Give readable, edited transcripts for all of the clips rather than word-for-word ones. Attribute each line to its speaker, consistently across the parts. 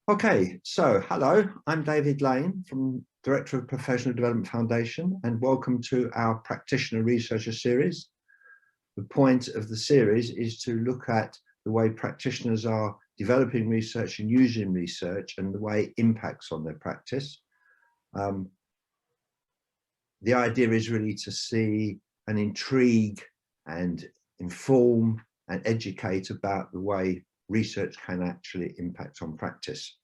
Speaker 1: Okay, so hello, I'm David Lane, Director of Professional Development Foundation, and welcome to our Practitioner Researcher Series. The point of the series is to look at the way practitioners are developing research and using research and the way it impacts on their practice. The idea is really to see and intrigue and inform and educate about the way research can actually impact on practice.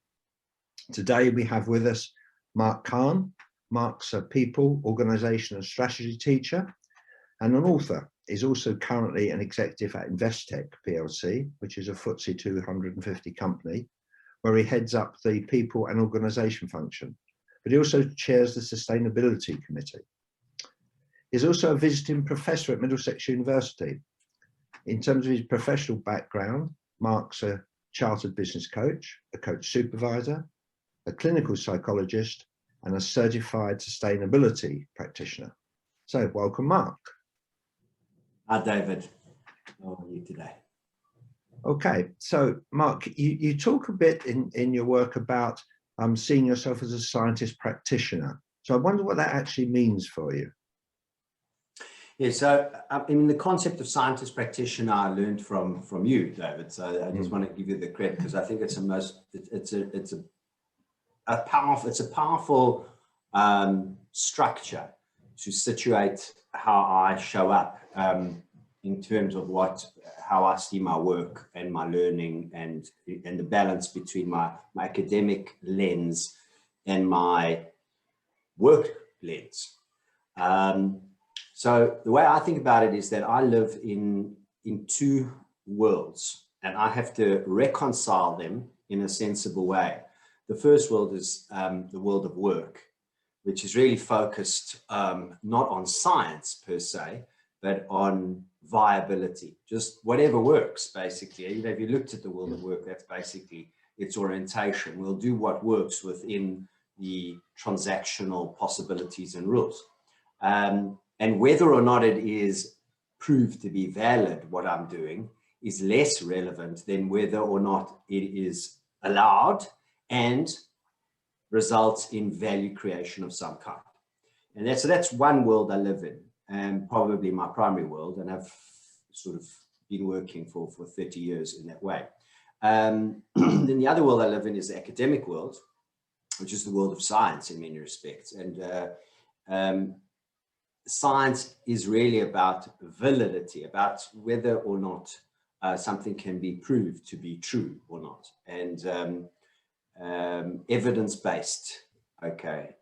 Speaker 1: Today we have with us Marc Kahn. Marc's a people, organisation and strategy teacher and an author. He's also currently an executive at Investec PLC, which is a FTSE 250 company, where he heads up the people and organisation function, but he also chairs the sustainability committee. He's also a visiting professor at Middlesex University. In terms of his professional background, Marc's a chartered business coach, a coach supervisor, a clinical psychologist, and a certified sustainability practitioner. So welcome, Marc.
Speaker 2: Hi, David. How are you today?
Speaker 1: Okay, so Marc, you talk a bit in your work about seeing yourself as a scientist practitioner. So I wonder what that actually means for you.
Speaker 2: Yeah, so in the concept of scientist practitioner, I learned from you, David. So I just want to give you the credit because I think it's a powerful structure to situate how I show up in terms of how I see my work and my learning and the balance between my academic lens and my work lens. So the way I think about it is that I live in two worlds and I have to reconcile them in a sensible way. The first world is the world of work, which is really focused not on science per se, but on viability, just whatever works, basically. You know, if you looked at the world of work, that's basically its orientation. We'll do what works within the transactional possibilities and rules. And whether or not it is proved to be valid, what I'm doing, is less relevant than whether or not it is allowed and results in value creation of some kind. And that's one world I live in, and probably my primary world, and I've sort of been working for 30 years in that way. Then the other world I live in is the academic world, which is the world of science in many respects. And science is really about validity, about whether or not something can be proved to be true or not. And evidence-based, okay,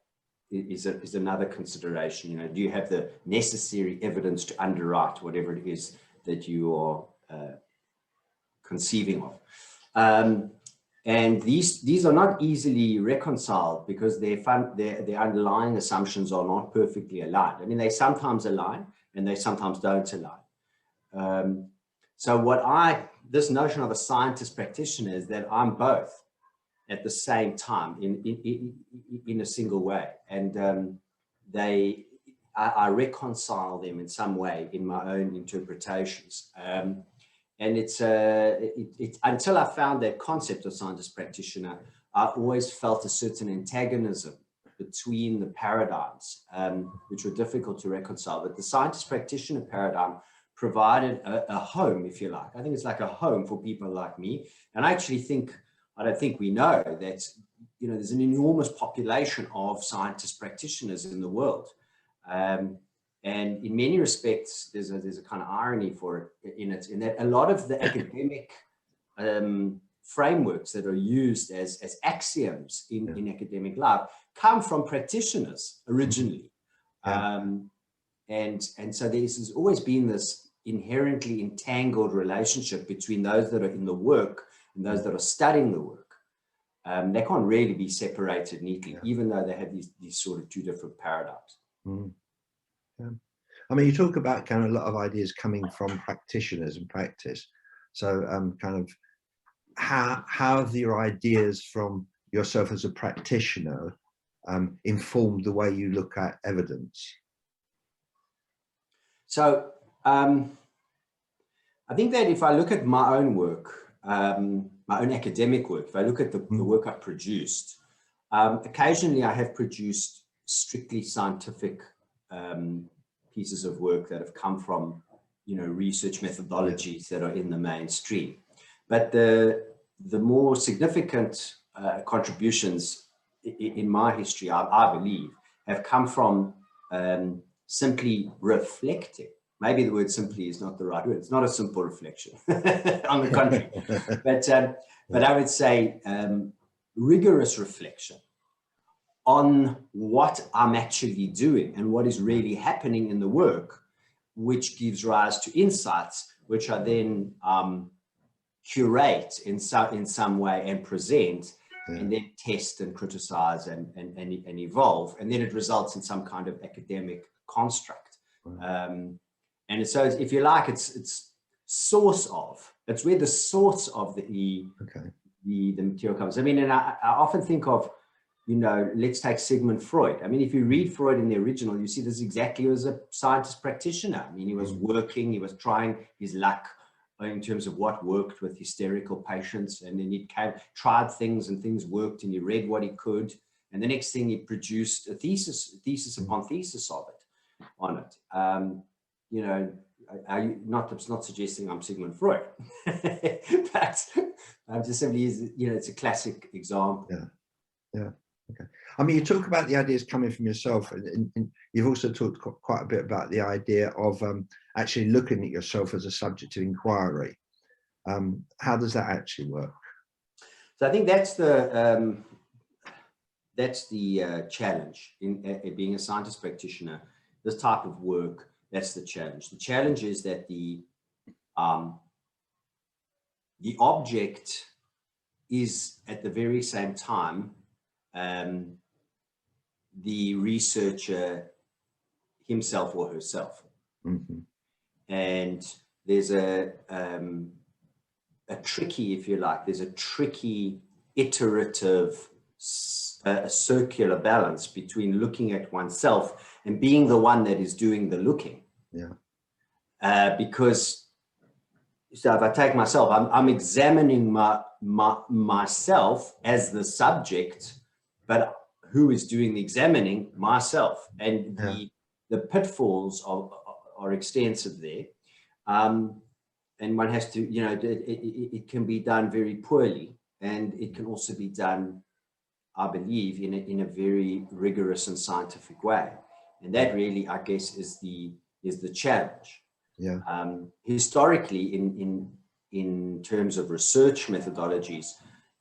Speaker 2: is another consideration. You know, do you have the necessary evidence to underwrite whatever it is that you are conceiving of? And these are not easily reconciled because their underlying assumptions are not perfectly aligned. I mean, they sometimes align and they sometimes don't align. So this notion of a scientist practitioner is that I'm both at the same time in a single way. And I reconcile them in some way in my own interpretations. And it's until I found that concept of scientist practitioner, I always felt a certain antagonism between the paradigms, which were difficult to reconcile. But the scientist practitioner paradigm provided a home, if you like. I think it's like a home for people like me. And I don't think we know that, you know, there's an enormous population of scientist practitioners in the world. And in many respects, there's a kind of irony for it in that a lot of the academic frameworks that are used as axioms in academic life come from practitioners originally. Yeah. And so there's always been this inherently entangled relationship between those that are in the work and those that are studying the work. They can't really be separated neatly, even though they have these sort of two different paradigms. Mm.
Speaker 1: Yeah. I mean, you talk about kind of a lot of ideas coming from practitioners and practice. So kind of how have your ideas from yourself as a practitioner informed the way you look at evidence?
Speaker 2: So I think that if I look at my own work, my own academic work, if I look at the work I've produced, occasionally I have produced strictly scientific pieces of work that have come from, research methodologies that are in the mainstream. But the more significant contributions in my history, I believe, have come from simply reflecting. Maybe the word simply is not the right word. It's not a simple reflection, on the contrary. But I would say rigorous reflection on what I'm actually doing and what is really happening in the work, which gives rise to insights, which I then curate in some way and present, and then test and criticize and evolve. And then it results in some kind of academic construct. And so, if you like, it's where the source of the material comes. I mean, and I often think of, let's take Sigmund Freud. I mean, if you read Freud in the original, you see this exactly. He was a scientist practitioner. I mean, he was working, he was trying his luck in terms of what worked with hysterical patients. And then he tried things and things worked, and he read what he could. And the next thing, he produced a thesis upon thesis of it, on it. I'm not suggesting I'm Sigmund Freud, but I'm just simply, it's a classic example.
Speaker 1: Yeah. Okay. I mean, you talk about the ideas coming from yourself, and you've also talked quite a bit about the idea of actually looking at yourself as a subject of inquiry. How does that actually work?
Speaker 2: So I think that's the challenge in being a scientist practitioner. This type of work, that's the challenge. The challenge is that the object is at the very same time the researcher himself or herself. And there's a tricky, if you like, there's a tricky iterative circular balance between looking at oneself and being the one that is doing the looking. Because, so if I take myself, I'm examining myself as the subject, but who is doing the examining? Myself. And the pitfalls are extensive there. And one has to, it can be done very poorly, and it can also be done, I believe, in a very rigorous and scientific way. And that really, I guess, is the challenge. Historically, in terms of research methodologies,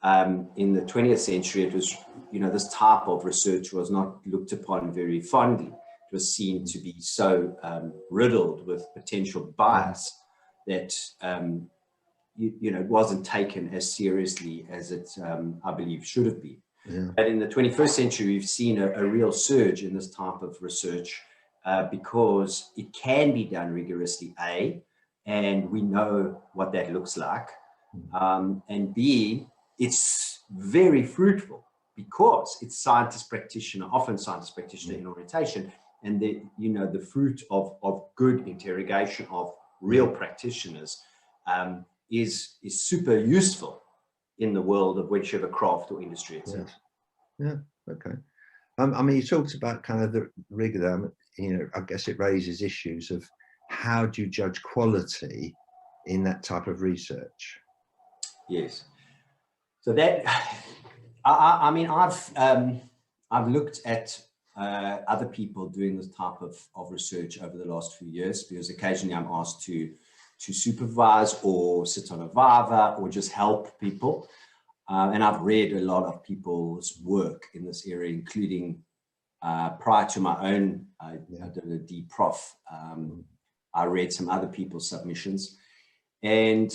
Speaker 2: in the 20th century, it was, this type of research was not looked upon very fondly. It was seen to be so riddled with potential bias that it wasn't taken as seriously as it, I believe, should have been. But in the 21st century, we've seen a real surge in this type of research because it can be done rigorously, A, and we know what that looks like, and B, it's very fruitful because it's scientist practitioner, often scientist practitioner in orientation, and the fruit of good interrogation of real practitioners is super useful in the world of whichever craft or industry it's in.
Speaker 1: Okay. I mean, you talked about kind of the rigor there. I guess it raises issues of how do you judge quality in that type of research? Yes.
Speaker 2: So that, I mean, I've looked at other people doing this type of research over the last few years, because occasionally I'm asked to supervise or sit on a viva or just help people. And I've read a lot of people's work in this area, including prior to my own, I did a D-Prof. I read some other people's submissions, and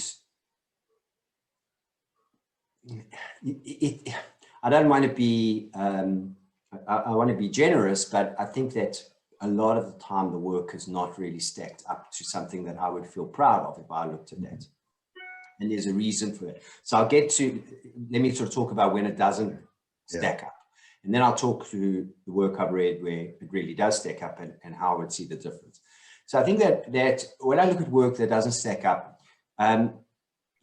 Speaker 2: I don't want to be, I want to be generous, but I think that a lot of the time the work is not really stacked up to something that I would feel proud of if I looked at that. And there's a reason for it. So let me sort of talk about when it doesn't stack up. And then I'll talk through the work I've read where it really does stack up and how I would see the difference. So I think that when I look at work that doesn't stack up,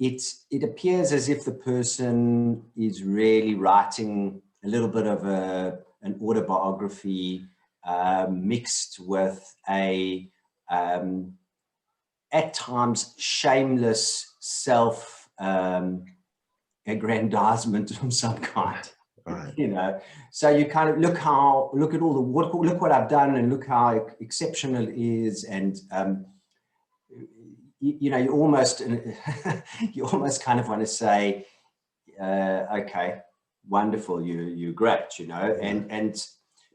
Speaker 2: it appears as if the person is really writing a little bit of an autobiography mixed with a at times shameless self aggrandizement of some kind.
Speaker 1: Right.
Speaker 2: You know, so you kind of look at all the look what I've done, and look how exceptional it is, and you know, you almost kind of want to say, okay, wonderful, you're great, you know,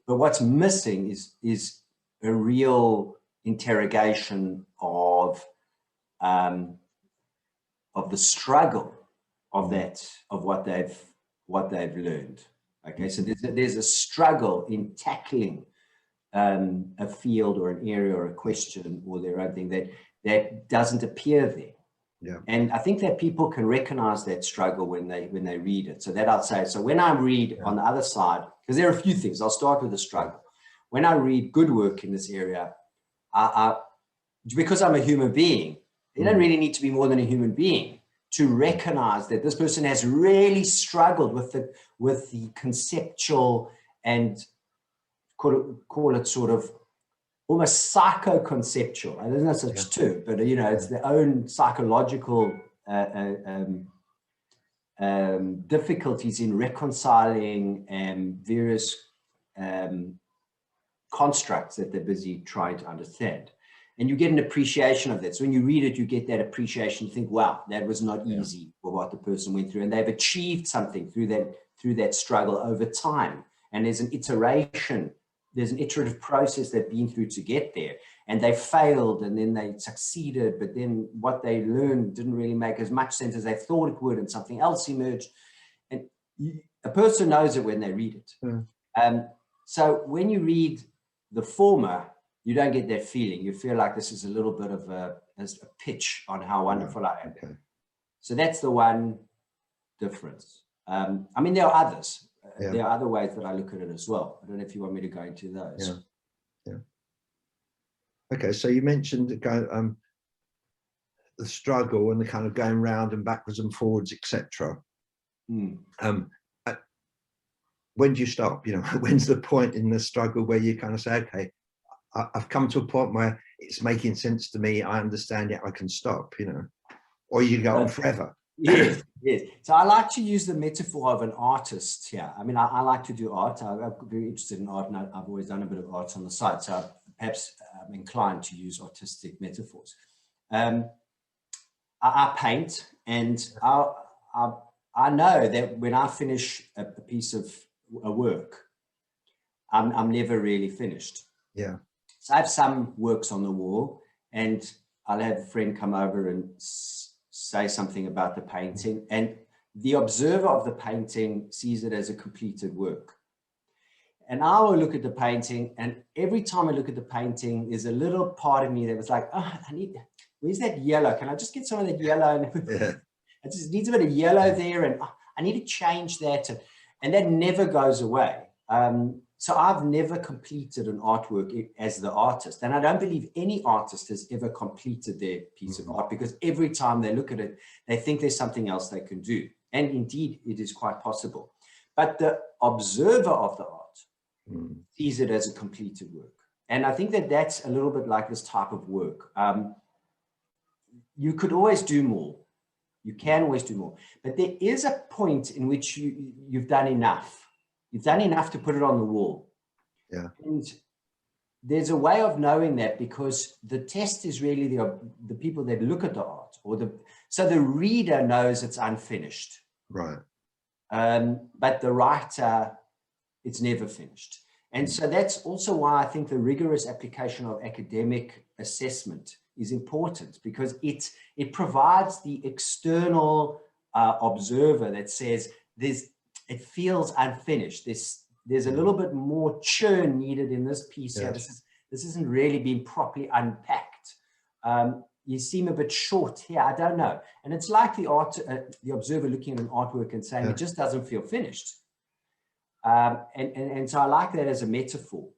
Speaker 2: but what's missing is a real interrogation of the struggle of what they've learned. Okay, so there's a struggle in tackling a field or an area or a question or their own thing that doesn't appear there.
Speaker 1: Yeah.
Speaker 2: And I think that people can recognize that struggle when they read it. So that I'd say, so when I read on the other side, because there are a few things, I'll start with the struggle. When I read good work in this area, because I'm a human being, you don't really need to be more than a human being to recognize that this person has really struggled with the conceptual and call it sort of almost psycho-conceptual. There's no such term, but you know, it's their own psychological difficulties in reconciling various constructs that they're busy trying to understand. And you get an appreciation of that. So when you read it, you get that appreciation. You think, wow, that was not easy for what the person went through. And they've achieved something through that struggle over time. And there's an iteration, there's an iterative process they've been through to get there. And they failed, and then they succeeded, but then what they learned didn't really make as much sense as they thought it would, and something else emerged. And a person knows it when they read it. So when you read the former, you don't get that feeling. You feel like this is a little bit of a pitch on how wonderful I am. Okay. So that's the one difference. I mean, there are others. There are other ways that I look at it as well. I don't know if you want me to go into those.
Speaker 1: Yeah. Okay, so you mentioned the struggle and the kind of going round and backwards and forwards, etc. When do you stop? You know, when's the point in the struggle where you kind of say, okay, I've come to a point where it's making sense to me, I understand it, I can stop, you know, or you go on forever.
Speaker 2: Yes. So I like to use the metaphor of an artist here. I mean, I like to do art. I'm very interested in art, and I've always done a bit of art on the side. So perhaps I'm inclined to use artistic metaphors. I paint, and I know that when I finish a piece of a work, I'm never really finished.
Speaker 1: Yeah.
Speaker 2: So I have some works on the wall, and I'll have a friend come over and say something about the painting, and the observer of the painting sees it as a completed work. And I will look at the painting, and every time I look at the painting, there's a little part of me that was like, oh, where's that yellow? Can I just get some of that yellow? And it just needs a bit of yellow there, and I need to change that. And that never goes away. So I've never completed an artwork as the artist. And I don't believe any artist has ever completed their piece of art, because every time they look at it, they think there's something else they can do. And indeed, it is quite possible. But the observer of the art sees it as a completed work. And I think that that's a little bit like this type of work. You could always do more. You can always do more. But there is a point in which you've done enough. You've done enough to put it on the wall.
Speaker 1: Yeah.
Speaker 2: And there's a way of knowing that, because the test is really the people that look at the art, so the reader knows it's unfinished.
Speaker 1: Right.
Speaker 2: But the writer, it's never finished. And so that's also why I think the rigorous application of academic assessment is important, because it provides the external observer that says it feels unfinished. There's a little bit more churn needed in this piece here. This isn't really being properly unpacked. You seem a bit short here. I don't know. And it's like the observer looking at an artwork and saying it just doesn't feel finished. And so I like that as a metaphor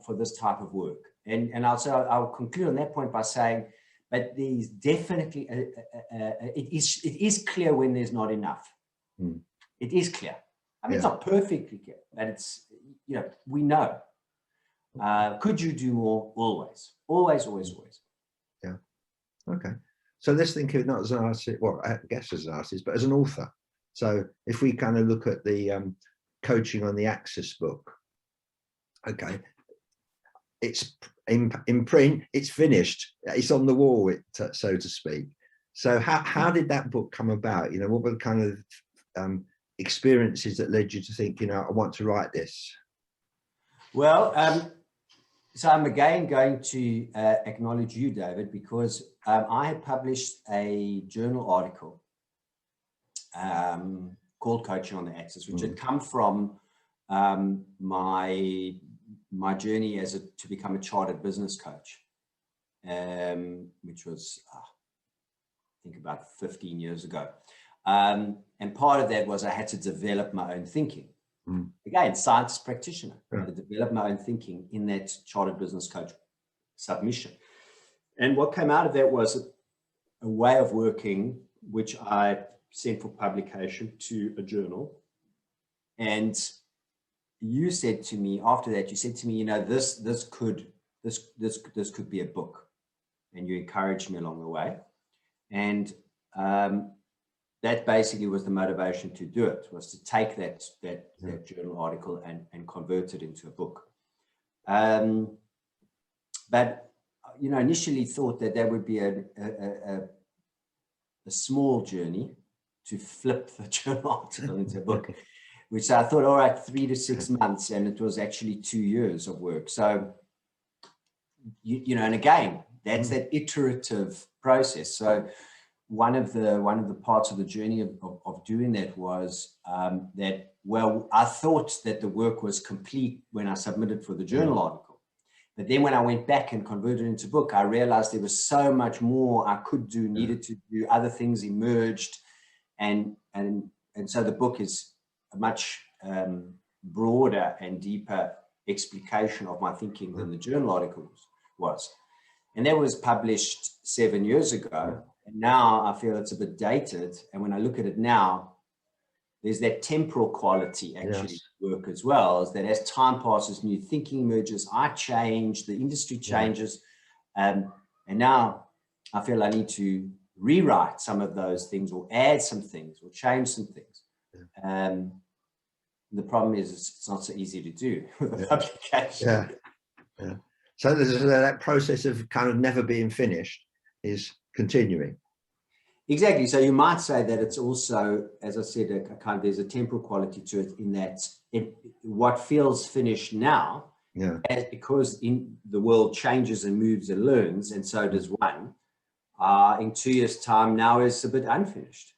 Speaker 2: for this type of work. And I'll conclude on that point by saying, but there's definitely, it is clear when there's not enough. It is clear. I mean, it's not perfectly clear, but it's, you know, we know. Could you do more? Always, always, always, always.
Speaker 1: Yeah. Okay. So let's think of it not as an artist, well, I guess as an artist, but as an author. So if we kind of look at the Coaching on the Axis book, okay, it's in print, it's finished, it's on the wall, so to speak. So how did that book come about? You know, what were the kind of experiences that led you to think, you know, I want to write this?
Speaker 2: Well, so I'm again going to acknowledge you, David, because I had published a journal article called Coaching on the Axis, which had come from my journey to become a chartered business coach, which was, I think, about 15 years ago. And part of that was I had to develop my own thinking. Again, science practitioner, to develop my own thinking in that chartered business coach submission. And what came out of that was a way of working, which I sent for publication to a journal. And you said to me after that, you said to me, you know, this could be a book, and you encouraged me along the way. And that basically was the motivation to do it, was to take that journal article and convert it into a book. But, you know, initially thought that would be a small journey to flip the journal article into a book, which I thought, all right, 3 to 6 months, and it was actually 2 years of work. So, you know, and again, that's that iterative process. So one of the parts of the journey of doing that was that, well, I thought that the work was complete when I submitted for the journal article. But then when I went back and converted it into book, I realized there was so much more I could do, needed to do, other things emerged. And so the book is a much broader and deeper explication of my thinking than the journal article was. And that was published 7 years ago. And now I feel it's a bit dated. And when I look at it now, there's that temporal quality actually work as well, is that as time passes, new thinking emerges, I change, the industry changes. And now I feel I need to rewrite some of those things, or add some things, or change some things. The problem is it's not so easy to do with a publication.
Speaker 1: So there's that process of kind of never being finished is continuing.
Speaker 2: Exactly. So you might say that it's also, as I said, there's a temporal quality to it, in that what feels finished now, because in the world changes and moves and learns, and so does one. In 2 years' time, now is a bit unfinished.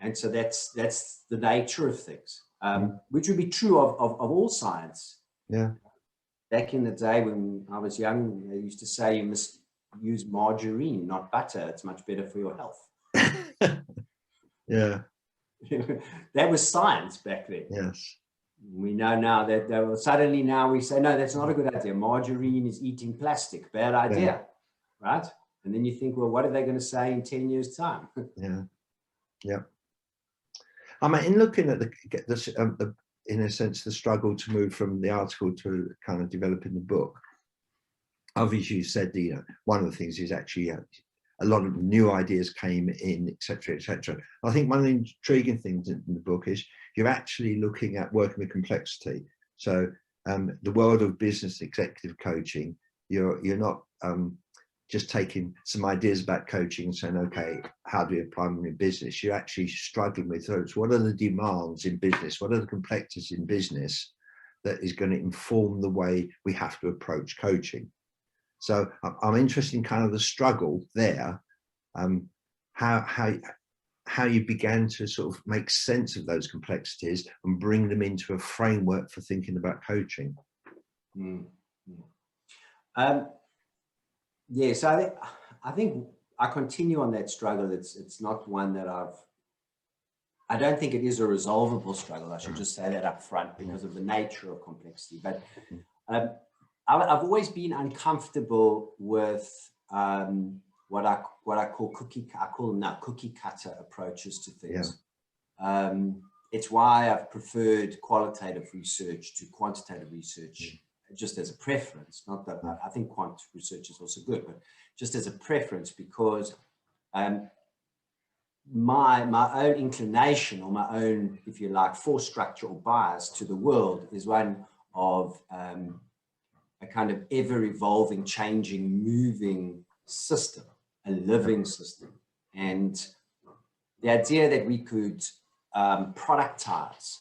Speaker 2: And so that's the nature of things, which would be true of all science. Back in the day when I was young, they used to say you must use margarine, not butter. It's much better for your health. That was science back then.
Speaker 1: Yes.
Speaker 2: We know now that suddenly now we say, no, that's not a good idea. Margarine is eating plastic. Bad idea. Right? And then you think, well, what are they going to say in 10 years' time?
Speaker 1: I mean, in looking at in a sense, the struggle to move from the article to kind of developing the book, obviously you said, you know, one of the things is actually a lot of new ideas came in, etc., etc. I think one of the intriguing things in the book is you're actually looking at working with complexity. So the world of business executive coaching, you're not just taking some ideas about coaching and saying, okay, how do we apply them in business? You're actually struggling with those. What are the demands in business? What are the complexities in business that is going to inform the way we have to approach coaching? So I'm interested in kind of the struggle there, how you began to sort of make sense of those complexities and bring them into a framework for thinking about coaching.
Speaker 2: Yes, I think I continue on that struggle. It's not one that I don't think it is a resolvable struggle. I should just say that up front because of the nature of complexity. But I've always been uncomfortable with what I call I call them now cookie cutter approaches to things. Yeah. It's why I've preferred qualitative research to quantitative research, just as a preference. Not that I think quant research is also good, but just as a preference, because my own inclination, or my own, if you like, force structure or bias to the world is one of a kind of ever-evolving, changing, moving system, a living system. And the idea that we could productize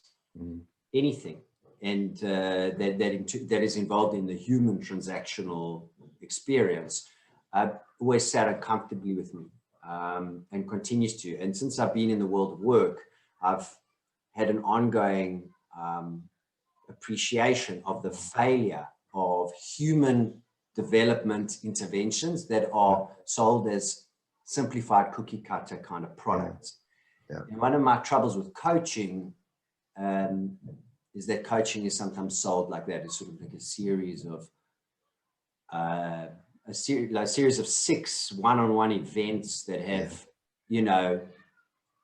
Speaker 2: anything, and that is involved in the human transactional experience, always sat uncomfortably with me, and continues to. And since I've been in the world of work, I've had an ongoing appreciation of the failure of human development interventions that are sold as simplified cookie cutter kind of products. And one of my troubles with coaching is that coaching is sometimes sold like that. It's sort of like a series of a series of 6 one-on-one events that have, you know,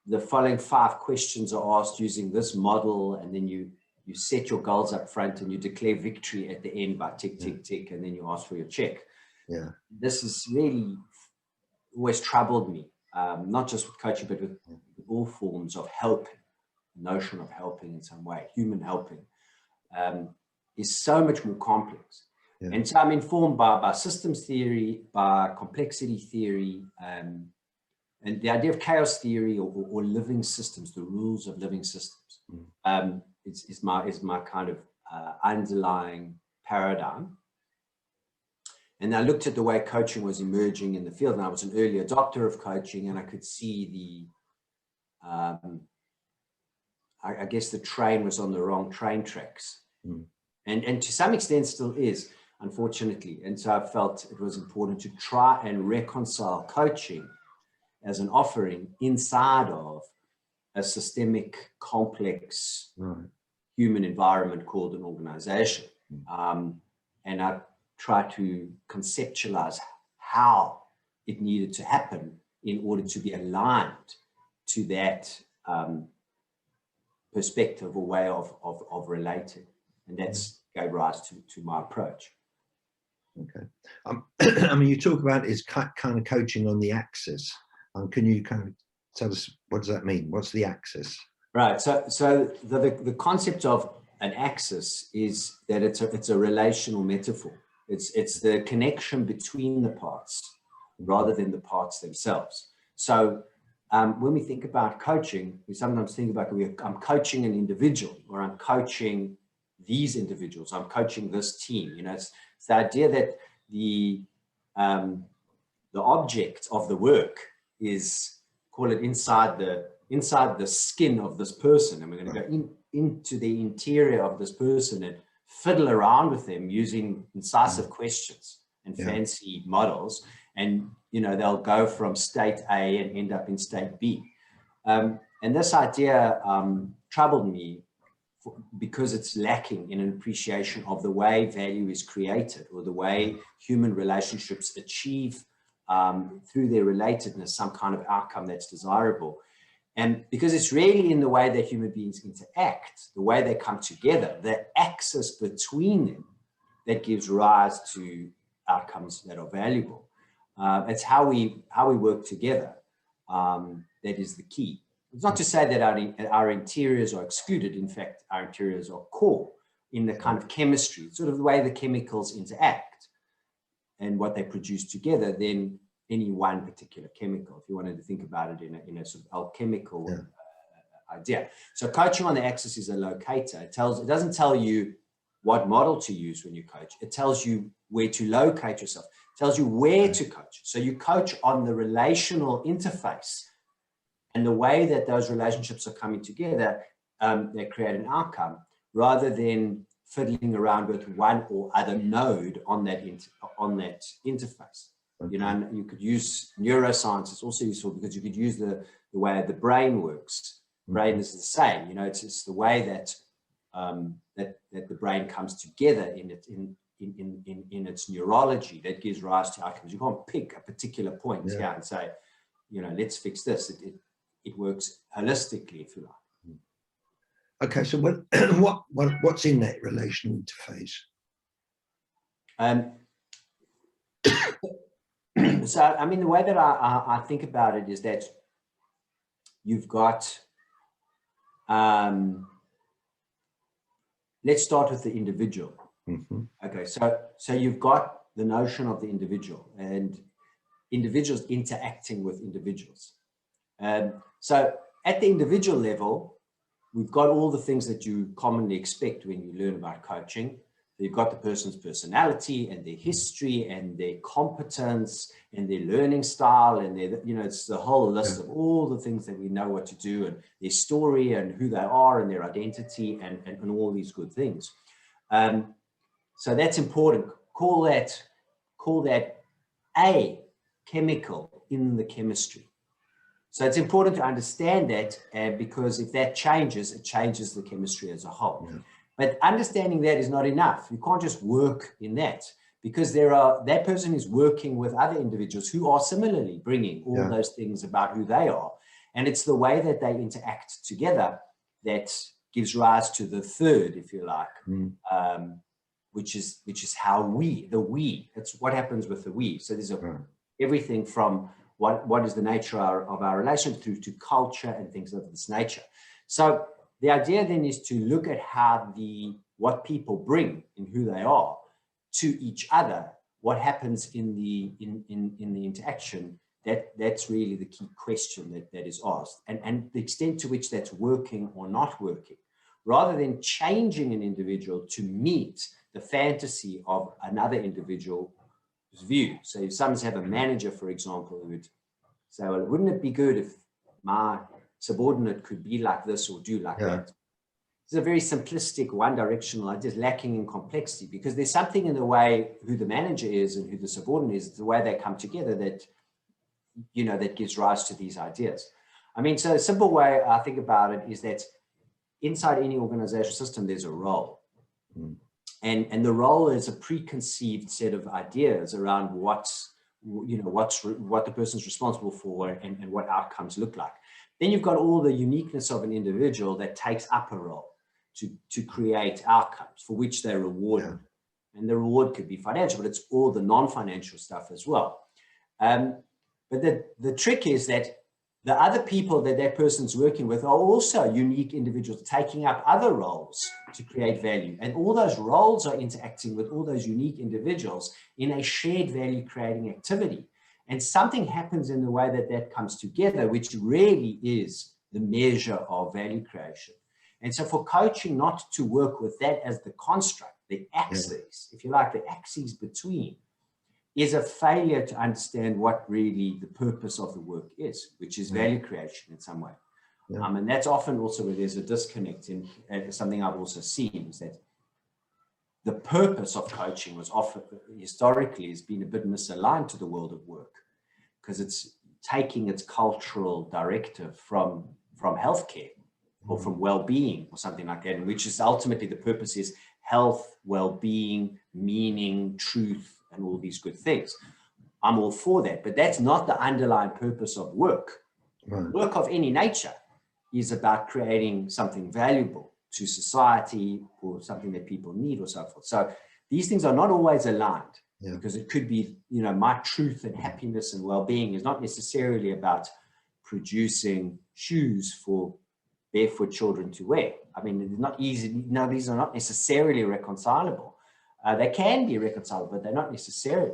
Speaker 2: the following 5 questions are asked using this model, and then you set your goals up front and you declare victory at the end by tick, tick, tick, and then you ask for your check. This has really always troubled me, not just with coaching, but with all forms of helping. The notion of helping in some way, human helping, is so much more complex. And so I'm informed by systems theory, by complexity theory, and the idea of chaos theory, or living systems, the rules of living systems, is my kind of underlying paradigm. And I looked at the way coaching was emerging in the field, and I was an early adopter of coaching, and I could see I guess the train was on the wrong train tracks, and to some extent still is, unfortunately. And so I felt it was important to try and reconcile coaching as an offering inside of a systemic, complex human environment called an organization. And I tried to conceptualize how it needed to happen in order to be aligned to that perspective or way of relating. And that's gave rise to my approach.
Speaker 1: Okay. I mean, you talk about is kind of coaching on the axis. Can you kind of tell us, what does that mean? What's the axis?
Speaker 2: Right. So the concept of an axis is that it's a relational metaphor. It's the connection between the parts rather than the parts themselves. So when we think about coaching, we sometimes think about I'm coaching an individual, or I'm coaching these individuals, I'm coaching this team. You know, it's the idea that the object of the work is, call it inside the skin of this person, and we're going to go into the interior of this person and fiddle around with them using incisive questions and fancy models, and you know, they'll go from state A and end up in state B. And this idea troubled me because it's lacking in an appreciation of the way value is created, or the way human relationships achieve through their relatedness some kind of outcome that's desirable. And because it's really in the way that human beings interact, the way they come together, the axis between them, that gives rise to outcomes that are valuable. It's how we work together that is the key. It's not to say that our interiors are excluded. In fact, our interiors are core in the kind of chemistry, sort of the way the chemicals interact and what they produce together than any one particular chemical, if you wanted to think about it in a sort of alchemical idea. So coaching on the axis is a locator. It doesn't tell you what model to use when you coach. It tells you where to locate yourself. It tells you where to coach. So you coach on the relational interface and the way that those relationships are coming together, they create an outcome, rather than fiddling around with one or other node on that interface. Okay. You know, and you could use neuroscience. It's also useful because you could use the way the brain works. Brain is the same. You know, it's the way that that the brain comes together in its neurology that gives rise to outcomes. You can't pick a particular point here and say, let's fix this. It works holistically, if you like.
Speaker 1: Okay, so what's in that relational interface?
Speaker 2: So, I mean, the way that I think about it is that you've got, let's start with the individual. Okay, so you've got the notion of the individual and individuals interacting with individuals. So at the individual level, we've got all the things that you commonly expect when you learn about coaching. You've got the person's personality and their history and their competence and their learning style and their, it's the whole list of all the things that we know what to do, and their story and who they are and their identity and all these good things. So that's important. Call that a chemical in the chemistry. So it's important to understand that because if that changes, it changes the chemistry as a whole. But understanding that is not enough. You can't just work in that, because that person is working with other individuals who are similarly bringing all those things about who they are. And it's the way that they interact together that gives rise to the third, if you like, which is how it's what happens with the we. So there's everything from what is the nature of our relationship through to culture and things of this nature. So the idea then is to look at how what people bring and who they are to each other, what happens in the interaction. That's really the key question that is asked, and the extent to which that's working or not working, rather than changing an individual to meet the fantasy of another individual's view. So if someone's have a manager, for example, who would say, well, wouldn't it be good if my subordinate could be like this or do like that? It's a very simplistic, one-directional idea, lacking in complexity, because there's something in the way who the manager is and who the subordinate is, the way they come together that, that gives rise to these ideas. I mean, so a simple way I think about it is that inside any organizational system, there's a role. And the role is a preconceived set of ideas around what the person's responsible for and what outcomes look like. Then you've got all the uniqueness of an individual that takes up a role to create outcomes for which they're rewarded. And the reward could be financial, but it's all the non-financial stuff as well. But the trick is that the other people that person's working with are also unique individuals taking up other roles to create value. And all those roles are interacting with all those unique individuals in a shared value creating activity. And something happens in the way that comes together, which really is the measure of value creation. And so for coaching not to work with that as the construct, the axis, if you like, the axes between, is a failure to understand what really the purpose of the work is, which is value creation in some way. And that's often also where there's a disconnect in something I've also seen, is that the purpose of coaching was often historically has been a bit misaligned to the world of work, because it's taking its cultural directive from healthcare or from well-being or something like that, which is ultimately the purpose is health, well-being, meaning, truth, and all these good things. I'm all for that, but that's not the underlying purpose of work. Work of any nature is about creating something valuable to society or something that people need or so forth. So these things are not always aligned, because it could be, my truth and happiness and well-being is not necessarily about producing shoes for barefoot children to wear. I mean, it's not easy. These are not necessarily reconcilable. They can be reconcilable, but they're not necessarily.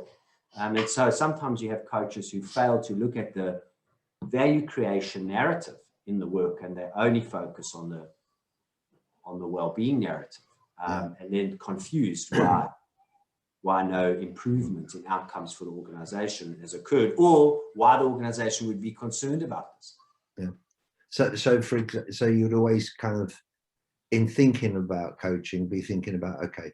Speaker 2: And so sometimes you have coaches who fail to look at the value creation narrative in the work, and they only focus on the well-being narrative, and then confused why no improvement in outcomes for the organization has occurred, or why the organization would be concerned about this.
Speaker 1: So you'd always kind of, in thinking about coaching, be thinking about, okay,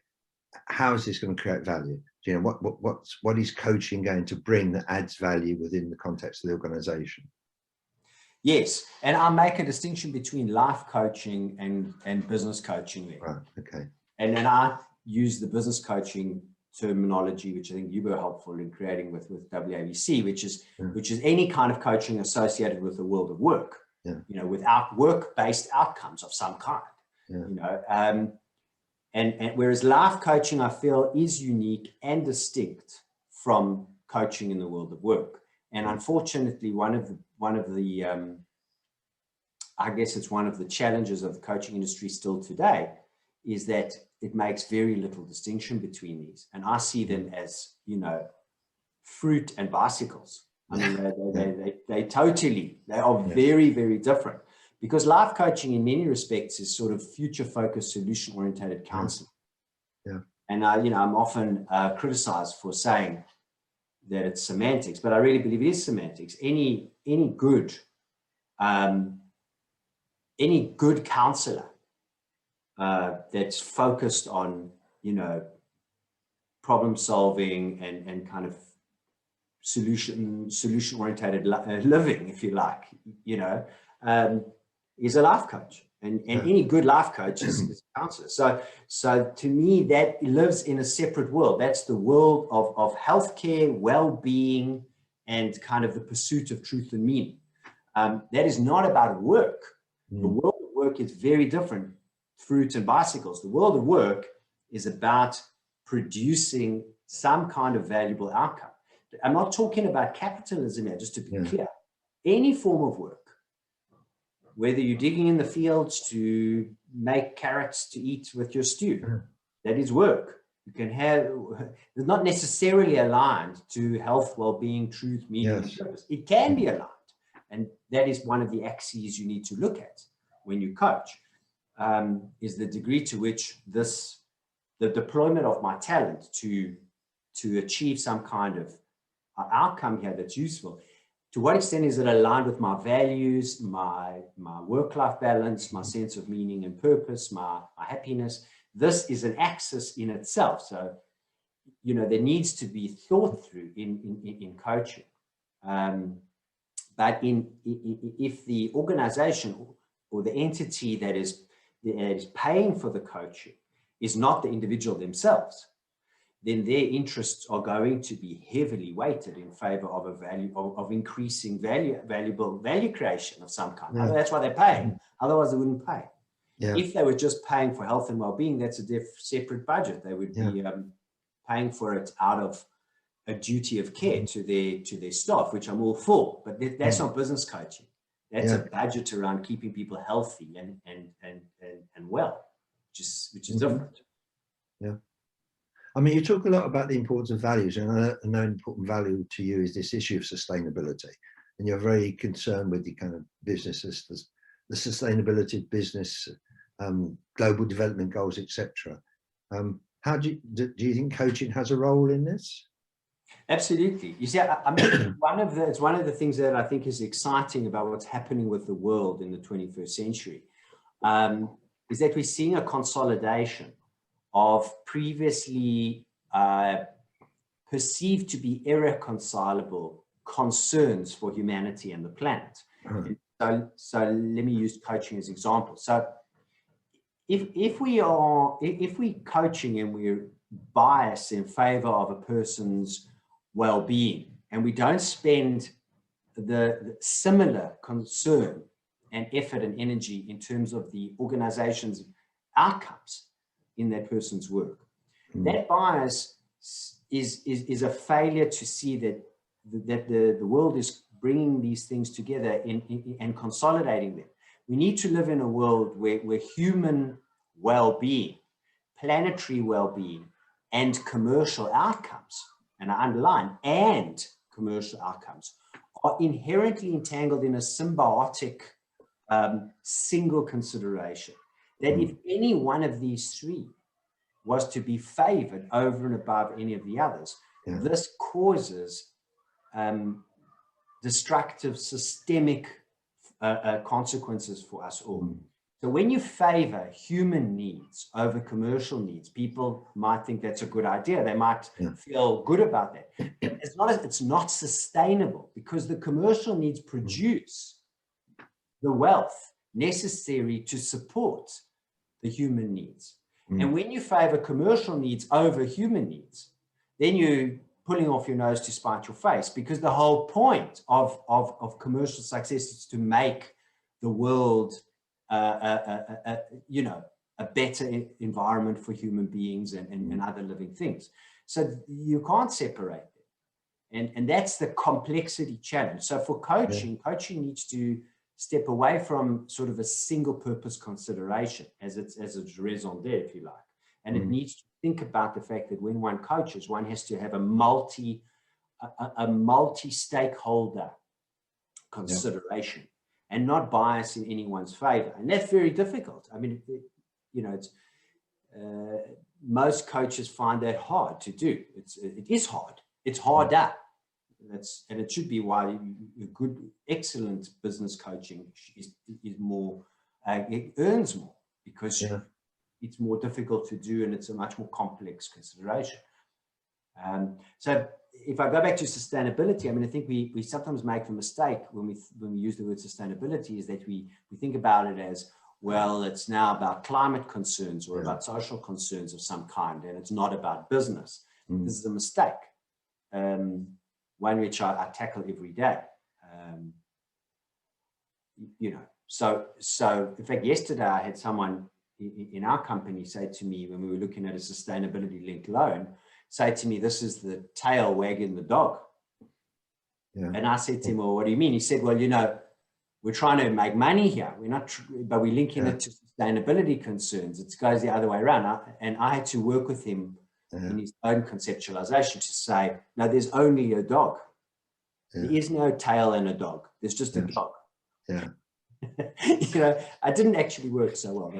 Speaker 1: how is this going to create value? What is coaching going to bring that adds value within the context of the organization?
Speaker 2: Yes, and I make a distinction between life coaching and business coaching there.
Speaker 1: Right. Okay.
Speaker 2: And then I use the business coaching terminology, which I think you were helpful in creating with WABC, which is any kind of coaching associated with the world of work, you know, without work-based outcomes of some kind, you know, and whereas life coaching, I feel, is unique and distinct from coaching in the world of work. And unfortunately, one of the I guess it's one of the challenges of the coaching industry still today is that it makes very little distinction between these. And I see them as, you know, fruit and bicycles. I mean, they are very, very different, because life coaching in many respects is sort of future-focused, solution-oriented counseling. And, you know, I'm often criticized for saying that it's semantics, but I really believe it is semantics. Any good counselor that's focused on, you know, problem solving and kind of solution oriented living, if you like, you know, is a life coach, and any good life coach is a counselor. So to me, that lives in a separate world. That's the world of healthcare, well-being, and kind of the pursuit of truth and meaning. That is not about work. The world of work is very different. Fruit and bicycles. The world of work is about producing some kind of valuable outcome. I'm not talking about capitalism here, just to be clear. Any form of work, whether you're digging in the fields to make carrots to eat with your stew, that is work. You can have, it's not necessarily aligned to health, well-being, truth, meaning, and purpose. It can be aligned. And that is one of the axes you need to look at when you coach. Is the degree to which the deployment of my talent to achieve some kind of outcome here that's useful. To what extent is it aligned with my values, my work-life balance, my sense of meaning and purpose, my happiness? This is an axis in itself. So, you know, there needs to be thought through in coaching. But if the organization or the entity that is paying for the coaching is not the individual themselves, then their interests are going to be heavily weighted in favor of a value of increasing valuable value creation of some kind. That's why they're paying. Otherwise, they wouldn't pay. If they were just paying for health and well-being, that's a separate budget. They would be paying for it out of a duty of care to their staff, which I'm all for. But that's not business coaching. That's a budget around keeping people healthy and well, which is different.
Speaker 1: I mean, you talk a lot about the importance of values, and I know an important value to you is this issue of sustainability. And you're very concerned with the kind of businesses, the sustainability of business, global development goals, etc. How do you think coaching has a role in this?
Speaker 2: Absolutely. You see, I mean, it's one of the things that I think is exciting about what's happening with the world in the 21st century, is that we're seeing a consolidation of previously perceived to be irreconcilable concerns for humanity and the planet. So let me use coaching as an example. So if we're coaching and we're biased in favor of a person's well-being, and we don't spend the similar concern and effort and energy in terms of the organization's outcomes in that person's work, that bias is a failure to see that the world is bringing these things together and consolidating them. We need to live in a world where human well-being, planetary well-being, and commercial outcomes, and I underline, and commercial outcomes, are inherently entangled in a symbiotic single consideration. That if any one of these three was to be favored over and above any of the others, this causes destructive systemic consequences for us all. So when you favor human needs over commercial needs, people might think that's a good idea. They might feel good about that. It's not sustainable, because the commercial needs produce the wealth necessary to support the human needs. And when you favor commercial needs over human needs, then you're pulling off your nose to spite your face, because the whole point of commercial success is to make the world, you know, a better environment for human beings and other living things. So you can't separate them. And that's the complexity challenge. So for coaching, coaching needs to step away from sort of a single purpose consideration as it's raison d'etre, if you like. And it needs to think about the fact that when one coaches, one has to have a multi-stakeholder consideration and not bias in anyone's favor. And that's very difficult. I mean, you know, it's, most coaches find that hard to do. It is hard. It's harder. And it should be why good, excellent business coaching is more, it earns more, because it's more difficult to do and it's a much more complex consideration. So if I go back to sustainability, I mean, I think we sometimes make the mistake when we use the word sustainability, is that we think about it as, well, it's now about climate concerns or about social concerns of some kind, and it's not about business. This is a mistake, one which I tackle every day. You know, so in fact, yesterday I had someone in our company say to me, when we were looking at a sustainability linked loan, say to me, this is the tail wagging the dog. And I said to him, well, what do you mean? He said, well, you know, we're trying to make money here. We're not, but we're linking it to sustainability concerns. It goes the other way around. And I had to work with him in his own conceptualization to say, no, there's only a dog. There is no tail in a dog. There's just a dog. You know, I didn't actually work so well.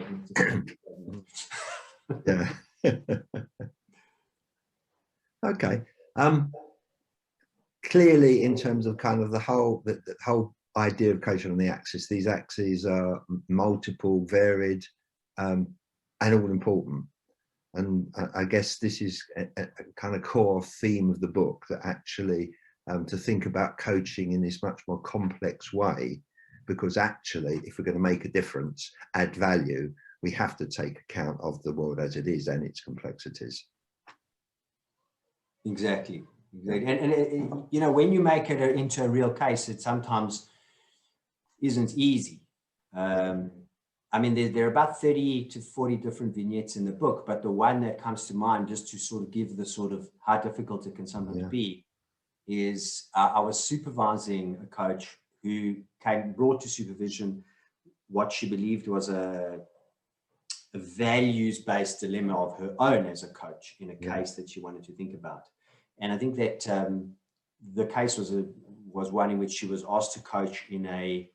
Speaker 1: Okay. Clearly, in terms of kind of the whole idea of coaching on the axis, these axes are multiple, varied, and all important. And I guess this is a kind of core theme of the book, that actually to think about coaching in this much more complex way, because actually, if we're going to make a difference, add value, we have to take account of the world as it is and its complexities.
Speaker 2: Exactly. And you know, when you make it into a real case, it sometimes isn't easy. I mean, there are about 30 to 40 different vignettes in the book, but the one that comes to mind, just to sort of give the sort of how difficult it can sometimes be, is I was supervising a coach who brought to supervision what she believed was a values-based dilemma of her own as a coach in a case that she wanted to think about. And I think that the case was one in which she was asked to coach in a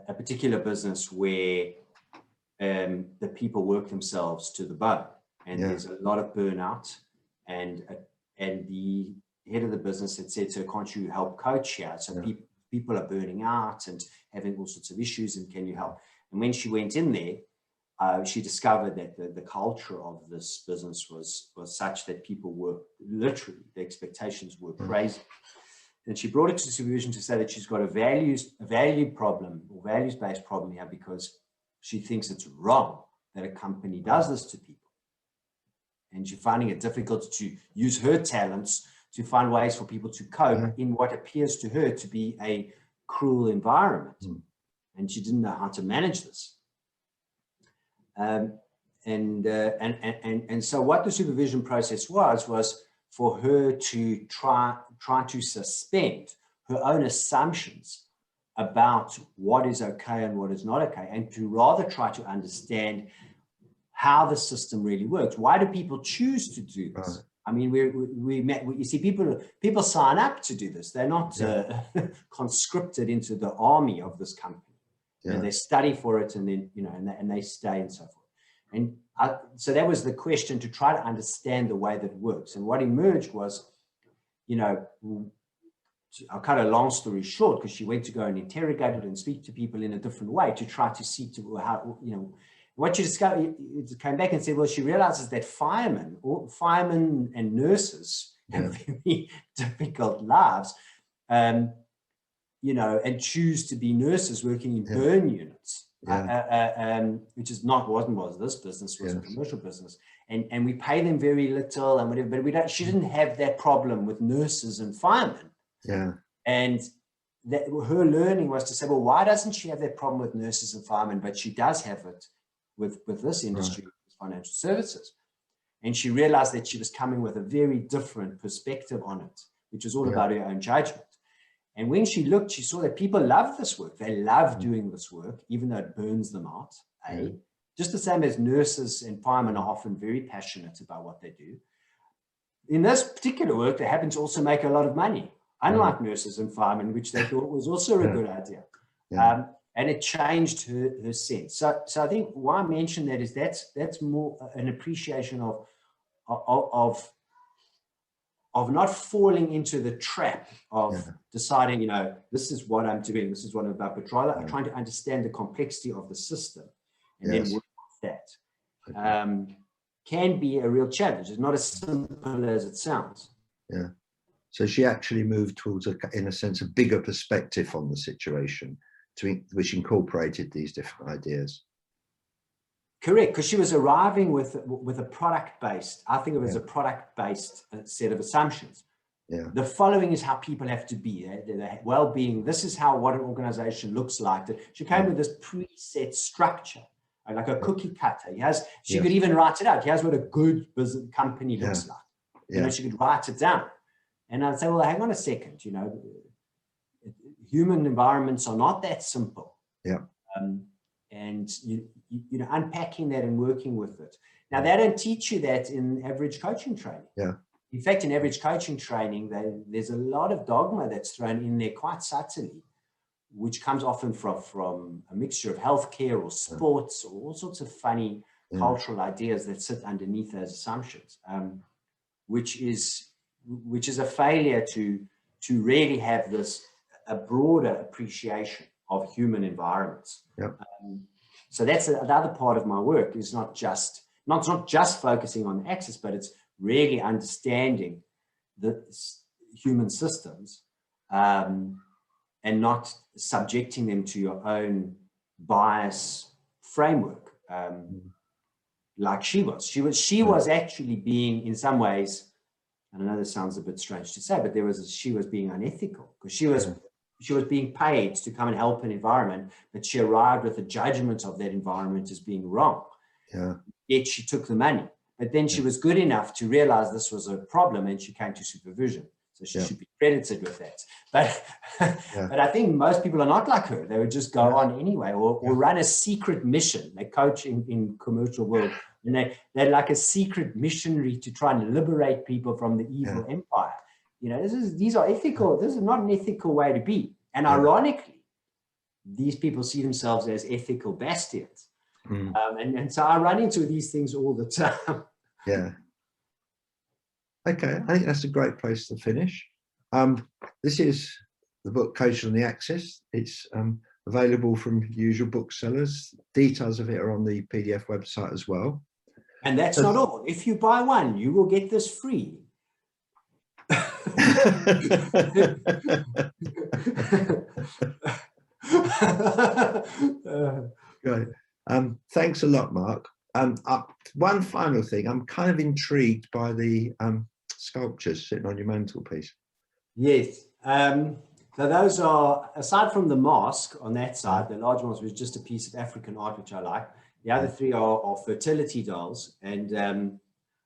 Speaker 2: particular business where the people work themselves to the bone, and there's a lot of burnout, and the head of the business had said, so can't you help coach here? So people are burning out and having all sorts of issues, and can you help? And when she went in there, she discovered that the culture of this business was such that people were literally, the expectations were crazy. And she brought it to supervision to say that she's got a value problem, or values-based problem here, because she thinks it's wrong that a company does this to people. And she's finding it difficult to use her talents to find ways for people to cope in what appears to her to be a cruel environment. And she didn't know how to manage this. And so what the supervision process was for her to try to suspend her own assumptions about what is okay and what is not okay, and to rather try to understand how the system really works. Why do people choose to do this? I mean, you see, people sign up to do this. They're not conscripted into the army of this company. And they study for it, and then, you know, and they stay and so forth. And so that was the question, to try to understand the way that it works. And what emerged was, you know, I'll cut a long story short, because she went to go and interrogate it and speak to people in a different way to try to see to how, you know, what she discovered, it came back and said, well, she realizes that firemen and nurses have very difficult lives. you know, and choose to be nurses working in burn units, which is not was this business was a commercial business, and we pay them very little and whatever, but we don't. She didn't have that problem with nurses and firemen. And that her learning was to say, well, why doesn't she have that problem with nurses and firemen, but she does have it with this industry, financial services. And she realized that she was coming with a very different perspective on it, which was all about her own judgment. And when she looked, she saw that people love this work. They love doing this work, even though it burns them out. Just the same as nurses and firemen are often very passionate about what they do. In this particular work, they happen to also make a lot of money, unlike nurses and firemen, which they thought was also a good idea. And it changed her sense. So I think why I mention that is that's more an appreciation of not falling into the trap of deciding, you know, this is what I'm doing, this is what I'm about, but rather trying to understand the complexity of the system and then work with that. Can be a real challenge. It's not as simple as it sounds.
Speaker 1: So she actually moved towards, in a sense, a bigger perspective on the situation, which incorporated these different ideas.
Speaker 2: Correct, because she was arriving with a product-based, I think it was a product-based set of assumptions. The following is how people have to be, their well-being. This is what an organization looks like. She came with this preset structure, like a cookie cutter. She could even write it out. Here's what a good business company looks like. You know, she could write it down. And I'd say, well, hang on a second, you know, human environments are not that simple. And you know, unpacking that and working with it. Now, they don't teach you that in average coaching training. In fact, in average coaching training, there's a lot of dogma that's thrown in there quite subtly, which comes often from a mixture of healthcare or sports or all sorts of funny cultural ideas that sit underneath those assumptions, which is a failure to really have a broader appreciation of human environments. So that's another part of my work, is not just focusing on the axis, but it's really understanding the human systems and not subjecting them to your own bias framework, like she was. She was actually being, in some ways, and I know this sounds a bit strange to say, but she was being unethical, because she was being paid to come and help an environment, but she arrived with a judgment of that environment as being wrong. Yet she took the money. But then she was good enough to realize this was a problem, and she came to supervision. So she should be credited with that. But I think most people are not like her. They would just go on anyway, or run a secret mission. They coach in commercial world, and they're like a secret missionary to try and liberate people from the evil empire. You know, these are ethical. This is not an ethical way to be. And ironically, these people see themselves as ethical bastions. And so I run into these things all the time.
Speaker 1: Okay, I think that's a great place to finish. This is the book Coaching on the Axis. It's available from usual booksellers. Details of it are on the PDF website as well.
Speaker 2: And that's not all. If you buy one, you will get this free.
Speaker 1: Great. Thanks a lot, Mark. One final thing, I'm kind of intrigued by the sculptures sitting on your mantelpiece.
Speaker 2: Yes. So those are, aside from the mask on that side, the large ones was just a piece of African art, which I like. The other three are fertility dolls. And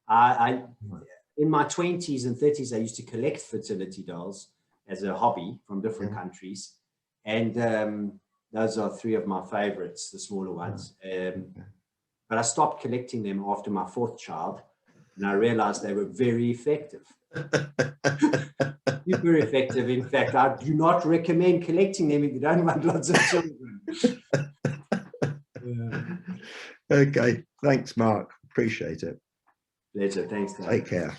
Speaker 2: I in my 20s and 30s, I used to collect fertility dolls as a hobby from different countries. And those are three of my favorites, the smaller ones. But I stopped collecting them after my fourth child, and I realized they were very effective. Super effective. In fact, I do not recommend collecting them if you don't want lots of children.
Speaker 1: Okay, thanks, Mark. Appreciate it.
Speaker 2: Pleasure. Thanks, Dave.
Speaker 1: Take care.